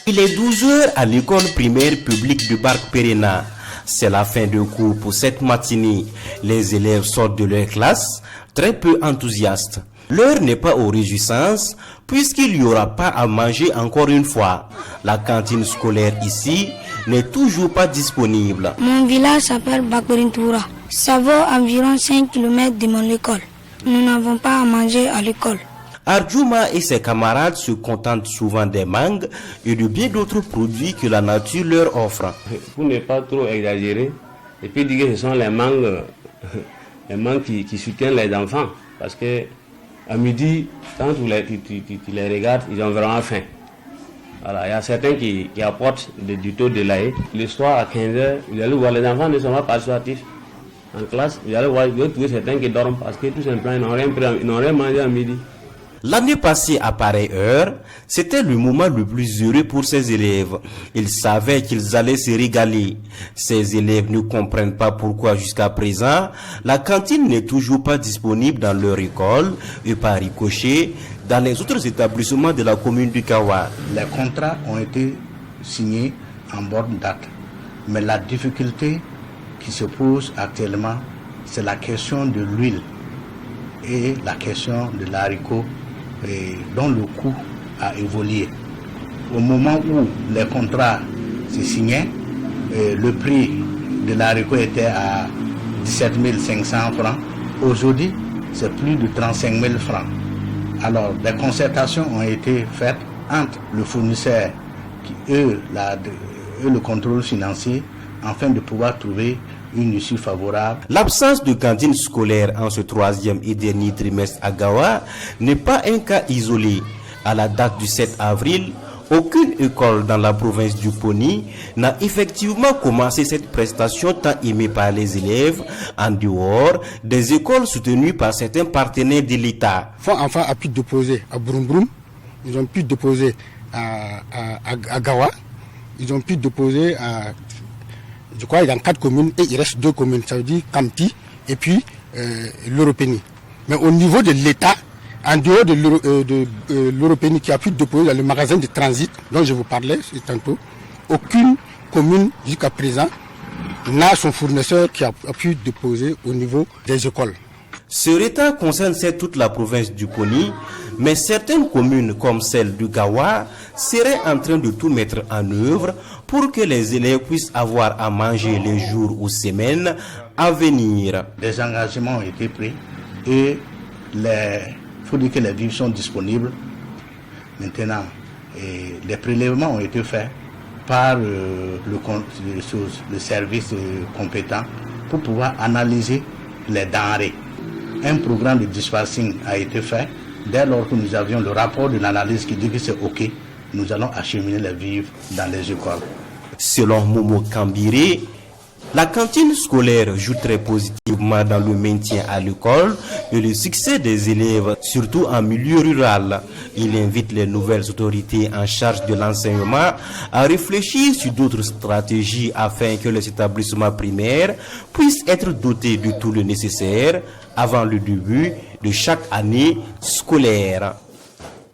Il est 12 heures à l'école primaire publique du Barque Péréna. C'est la fin de cours pour cette matinée. Les élèves sortent de leur classe très peu enthousiastes. L'heure n'est pas aux réjouissances puisqu'il n'y aura pas à manger encore une fois. La cantine scolaire ici n'est toujours pas disponible. Mon village s'appelle Bakorintoura. Ça vaut environ 5 km de mon école. Nous n'avons pas à manger à l'école. Arjuma et ses camarades se contentent souvent des mangues et de bien d'autres produits que la nature leur offre. Pour ne pas trop exagérer, et puis dire que ce sont les mangues qui soutiennent les enfants. Parce que à midi, quand tu les regardes, ils ont vraiment faim. Voilà, il y a certains qui apportent du taux de lait. Le soir à 15h, vous allez voir, les enfants ne sont pas participatifs. En classe, vous allez voir, vous allez trouver certains qui dorment parce que tout simplement, ils n'ont rien mangé à midi. L'année passée, à pareille heure, c'était le moment le plus heureux pour ces élèves. Ils savaient qu'ils allaient se régaler. Ces élèves ne comprennent pas pourquoi jusqu'à présent, la cantine n'est toujours pas disponible dans leur école et par ricochet dans les autres établissements de la commune du Kawa. Les contrats ont été signés en bonne date. Mais la difficulté qui se pose actuellement, c'est la question de l'huile et la question de l'haricot, dont le coût a évolué. Au moment où les contrats se signaient, le prix de l'haricot était à 17 500 francs. Aujourd'hui, c'est plus de 35 000 francs. Alors, des concertations ont été faites entre le fournisseur et le contrôle financier afin de pouvoir trouver une issue favorable. L'absence de cantine scolaire en ce troisième et dernier trimestre à Gawa n'est pas un cas isolé. À la date du 7 avril, aucune école dans la province du Poni n'a effectivement commencé cette prestation tant aimée par les élèves en dehors des écoles soutenues par certains partenaires de l'État. Enfants a pu déposer à Brum Brum, ils ont pu déposer à Gawa, ils ont pu déposer à... Je crois qu'il y a 4 communes et il reste 2 communes, ça veut dire Kamti et puis l'Europénie. Mais au niveau de l'État, en dehors de l'Europénie qui a pu déposer dans le magasin de transit dont je vous parlais tantôt, aucune commune jusqu'à présent n'a son fournisseur qui a pu déposer au niveau des écoles. Ce retard concerne toute la province du Poni, mais certaines communes comme celle du Gawa seraient en train de tout mettre en œuvre pour que les élèves puissent avoir à manger les jours ou semaines à venir. Des engagements ont été pris et il faut dire que les vivres sont disponibles. Maintenant, les prélèvements ont été faits par le service compétent pour pouvoir analyser les denrées. Un programme de dispatching a été fait. Dès lors que nous avions le rapport de l'analyse qui dit que c'est OK, nous allons acheminer les vivres dans les écoles. Selon Momo Kambiré, la cantine scolaire joue très positivement dans le maintien à l'école et le succès des élèves, surtout en milieu rural. Il invite les nouvelles autorités en charge de l'enseignement à réfléchir sur d'autres stratégies afin que les établissements primaires puissent être dotés de tout le nécessaire avant le début de chaque année scolaire.